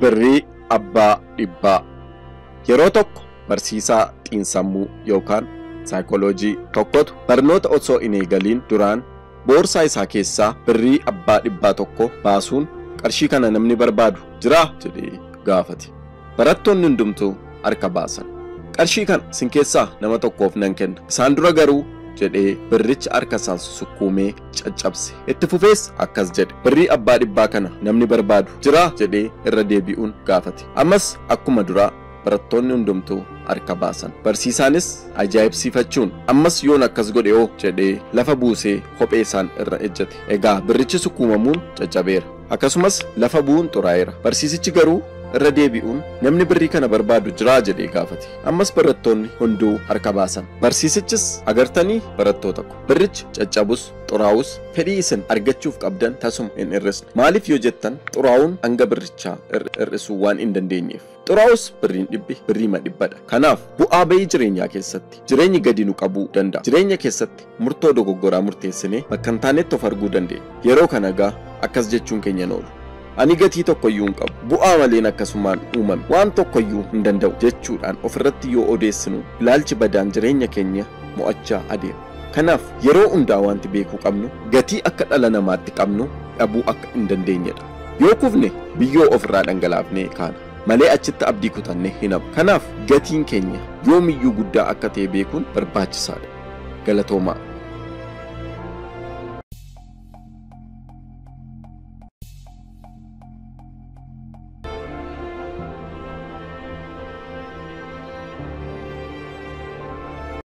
Birrii abbaa dhibbaa. Yeroo tokko barsiisaa xiinsammuu yookaan saayikooloojii tokkotu barnoota osoo hin eegaliin duraan boorsaa isaa keessaa birrii abbaa dhibbaa tokko baasuun qarshii kana namni barbaadu jiraa jedhee gaafate. Barattoonni hundumtuu harka baasan. Qarshii kana sin keessaa nama tokkoof nan kenna. Isaan dura garuu jedhee birricha harka isaan sukkuumee caccabse. Itti fufees akkas jedhe. Birrii abbaa dhibbaa kana namni barbaadu jiraa jedhee irra deebi'uun gaafate. Ammas akkuma duraa barattoonni hundumtuu harka baasan. Barsiisaanis ajaa'ibsiifachuun ammas yoon akkas godhe oo jedhee lafa buusee kophee isaan irra ejjete. Egaa birrichi sukkuumamuun caccabeera. Akkasumas lafa bu'uun xuraa'eera. Barsiisichi garuu irra deebi'uun namni birrii kana barbaadu jiraa jedhee gaafate. Ammas barattoonni hunduu harka baasan. Barsiisichis agartanii barattoota ko birrichi caccabus xuraa'us fedhii isin argachuuf qabdan tasuma hin hir'isne. Maaliif yoo jettan xuraa'uun hanga birrichaa hir'isuu waan hin dandeenyeef. Xuraa'us birriin dhibbi birriima dhibbadha. Kanaaf bu'aa bayii jireenyaa keessatti jireenyi gadi nu qabuu danda'a. Jireenya keessatti murtoo dogoggoraa murteessinee bakka hin taanetti of arguu dandeenya. Yeroo kana gaa akkas jechuun keenya hin oolu. Ani gatii tokkoyyuu hin qabu. Bu'aa maleen akkasumaan uumame waan tokkoyyuu hin danda'u jechuudhaan ofirratti yoo odeessinu ilaalchi badaan jireenya keenya mo'achaa adeema. Kanaaf yeroo hundaa wanti beekuu qabnu gatii akka dhala namaatti qabnu dhabuu akka hin dandeenyedha. Yoo kufne biyyoo ofirraa dhangalaafnee kaana malee achitti abdii kutannee hin hafu. Kanaaf gatiin keenya yoomiyyuu guddaa akka ta'e beekuun barbaachisaadha. Galatoomaa.